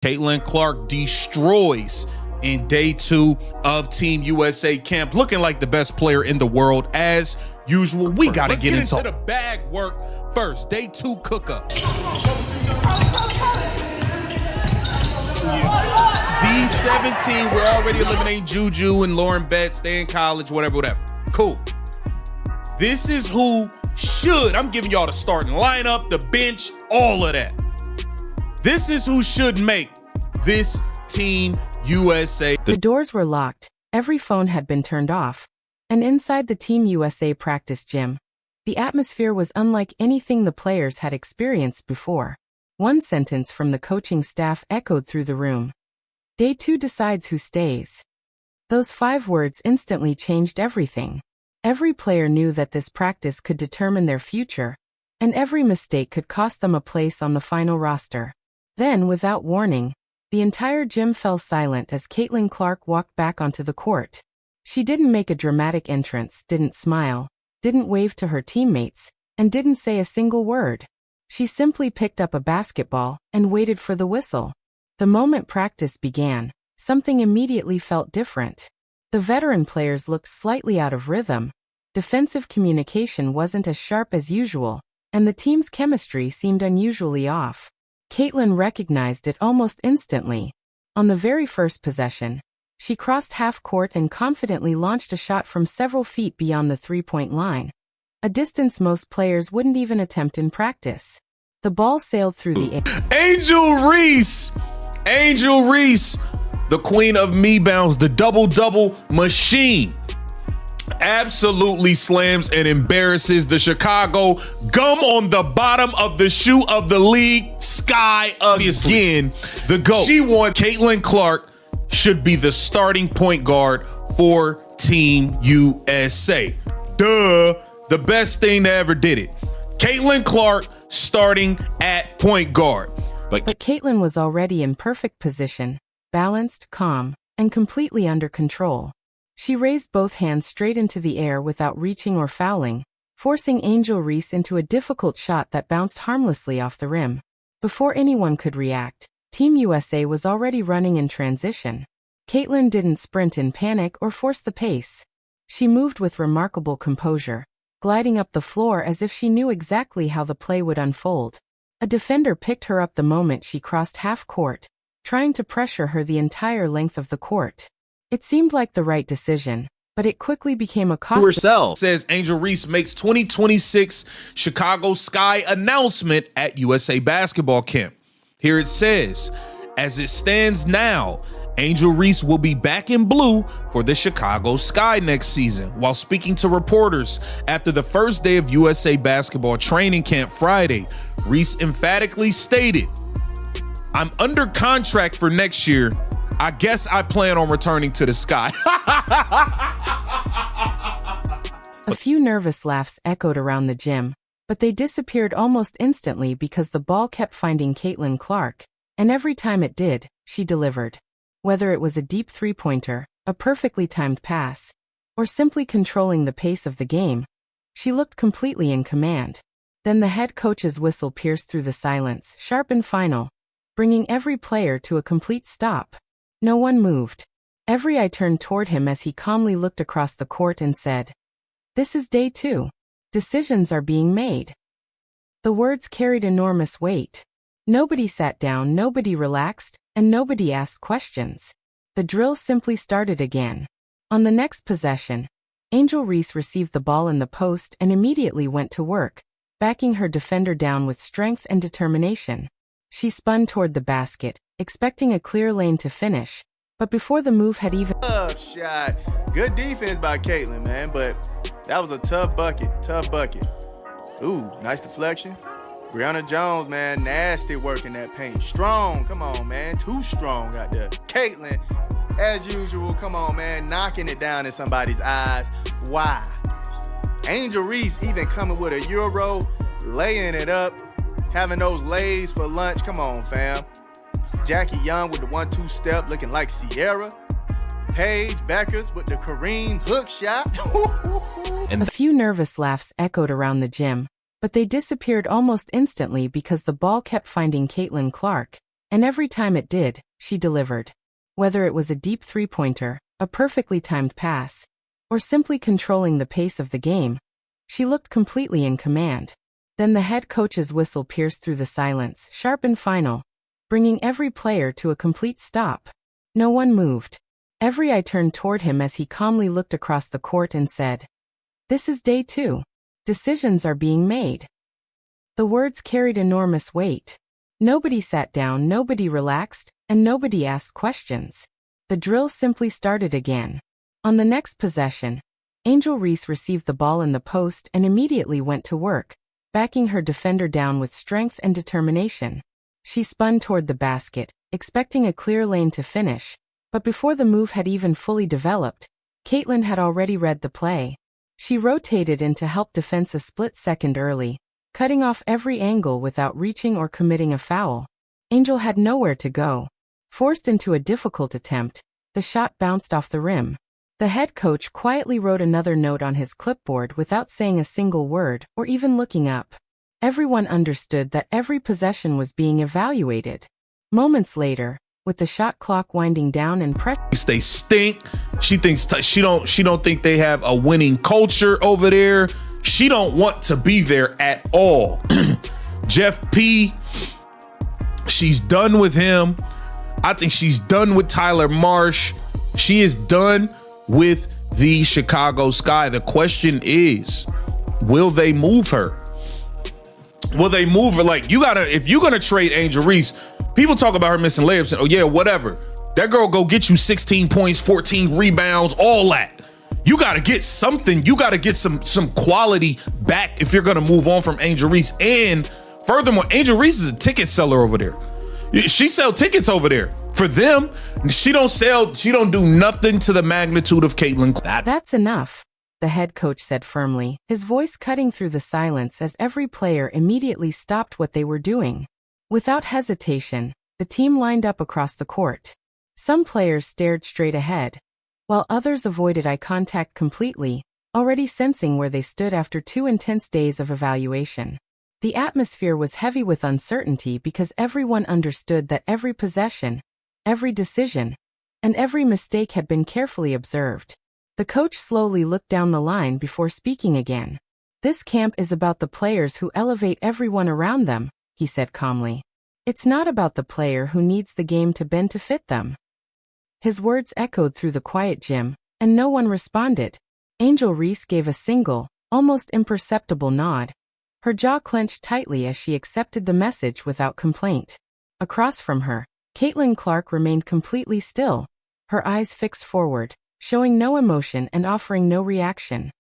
Caitlin Clark destroys in day 2 of Team USA camp, looking like the best player in the world as usual. We got to get into the bag work first. Day 2 cook up. These 17, we're already eliminating Juju and Lauren Betts. They in college, whatever. Cool. This is who should, I'm giving y'all the starting lineup, the bench, all of that. This is who should make this Team USA. The doors were locked, every phone had been turned off, and inside the Team USA practice gym, the atmosphere was unlike anything the players had experienced before. One sentence from the coaching staff echoed through the room. Day 2 decides who stays. Those 5 words instantly changed everything. Every player knew that this practice could determine their future, and every mistake could cost them a place on the final roster. Then, without warning, the entire gym fell silent as Caitlin Clark walked back onto the court. She didn't make a dramatic entrance, didn't smile, didn't wave to her teammates, and didn't say a single word. She simply picked up a basketball and waited for the whistle. The moment practice began, something immediately felt different. The veteran players looked slightly out of rhythm. Defensive communication wasn't as sharp as usual, and the team's chemistry seemed unusually off. Caitlin recognized it almost instantly. On the very first possession, she crossed half court and confidently launched a shot from several feet beyond the three-point line, a distance most players wouldn't even attempt in practice. The ball sailed through the air. Angel Reese, the queen of me-bounds, the double-double machine, absolutely slams and embarrasses the Chicago gum on the bottom of the shoe of the league, Sky again, the GOAT. She won. Caitlin Clark should be the starting point guard for Team USA. Duh, the best thing that ever did it. Caitlin Clark starting at point guard. But Caitlin was already in perfect position, balanced, calm, and completely under control. She raised both hands straight into the air without reaching or fouling, forcing Angel Reese into a difficult shot that bounced harmlessly off the rim. Before anyone could react, Team USA was already running in transition. Caitlin didn't sprint in panic or force the pace. She moved with remarkable composure, gliding up the floor as if she knew exactly how the play would unfold. A defender picked her up the moment she crossed half court, trying to pressure her the entire length of the court. It seemed like the right decision, but it quickly became a costly. Says Angel Reese makes 2026 Chicago Sky announcement at USA basketball camp. Here it says, as it stands now, Angel Reese will be back in blue for the Chicago Sky next season. While speaking to reporters after the first day of USA basketball training camp Friday, Reese emphatically stated, "I'm under contract for next year. I guess I plan on returning to the Sky." A few nervous laughs echoed around the gym, but they disappeared almost instantly because the ball kept finding Caitlin Clark, and every time it did, she delivered. Whether it was a deep three-pointer, a perfectly timed pass, or simply controlling the pace of the game, she looked completely in command. Then the head coach's whistle pierced through the silence, sharp and final, bringing every player to a complete stop. No one moved. Every eye turned toward him as he calmly looked across the court and said, "This is day 2. Decisions are being made." The words carried enormous weight. Nobody sat down, nobody relaxed, and nobody asked questions. The drill simply started again. On the next possession, Angel Reese received the ball in the post and immediately went to work, backing her defender down with strength and determination. She spun toward the basket, expecting a clear lane to finish, but before the move had even... Tough shot. Good defense by Caitlin, man, but that was a tough bucket. Ooh, nice deflection. Brianna Jones, man, nasty work in that paint. Strong, come on, man, too strong out there. Caitlin, as usual, come on, man, knocking it down in somebody's eyes. Why? Angel Reese even coming with a Euro, laying it up, having those lays for lunch. Come on, fam. Jackie Young with the 1-2 step looking like Sierra. Paige Beckers with the Kareem hook shot. A few nervous laughs echoed around the gym, but they disappeared almost instantly because the ball kept finding Caitlin Clark, And every time it did, she delivered. Whether it was a deep three-pointer, a perfectly timed pass, or simply controlling the pace of the game, she looked completely in command. Then the head coach's whistle pierced through the silence, sharp and final, bringing every player to a complete stop. No one moved. Every eye turned toward him as he calmly looked across the court and said, "This is day 2. Decisions are being made." The words carried enormous weight. Nobody sat down, nobody relaxed, and nobody asked questions. The drill simply started again. On the next possession, Angel Reese received the ball in the post and immediately went to work, backing her defender down with strength and determination. She spun toward the basket, expecting a clear lane to finish, but before the move had even fully developed, Caitlin had already read the play. She rotated in to help defense a split second early, cutting off every angle without reaching or committing a foul. Angel had nowhere to go. Forced into a difficult attempt, the shot bounced off the rim. The head coach quietly wrote another note on his clipboard without saying a single word or even looking up. Everyone understood that every possession was being evaluated. Moments later, with the shot clock winding down and pressure, They stink. She thinks she don't think they have a winning culture over there. She don't want to be there at all. Jeff P, she's done with him. I think she's done with Tyler Marsh. She is done with the Chicago Sky. The question is, will they move her? Will they move her? Like, if you're gonna trade Angel Reese, people talk about her missing layups and, oh yeah, whatever. That girl go get you 16 points, 14 rebounds, all that. You gotta get something. You gotta get some quality back if you're gonna move on from Angel Reese. And furthermore, Angel Reese is a ticket seller over there. She sell tickets over there for them. She don't do nothing to the magnitude of Caitlin. That's enough, the head coach said firmly, his voice cutting through the silence as every player immediately stopped what they were doing. Without hesitation, the team lined up across the court. Some players stared straight ahead, while others avoided eye contact completely, already sensing where they stood after 2 intense days of evaluation. The atmosphere was heavy with uncertainty because everyone understood that every possession, every decision, and every mistake had been carefully observed. The coach slowly looked down the line before speaking again. "This camp is about the players who elevate everyone around them," he said calmly. "It's not about the player who needs the game to bend to fit them." His words echoed through the quiet gym, and no one responded. Angel Reese gave a single, almost imperceptible nod. Her jaw clenched tightly as she accepted the message without complaint. Across from her, Caitlin Clark remained completely still, her eyes fixed forward, showing no emotion and offering no reaction.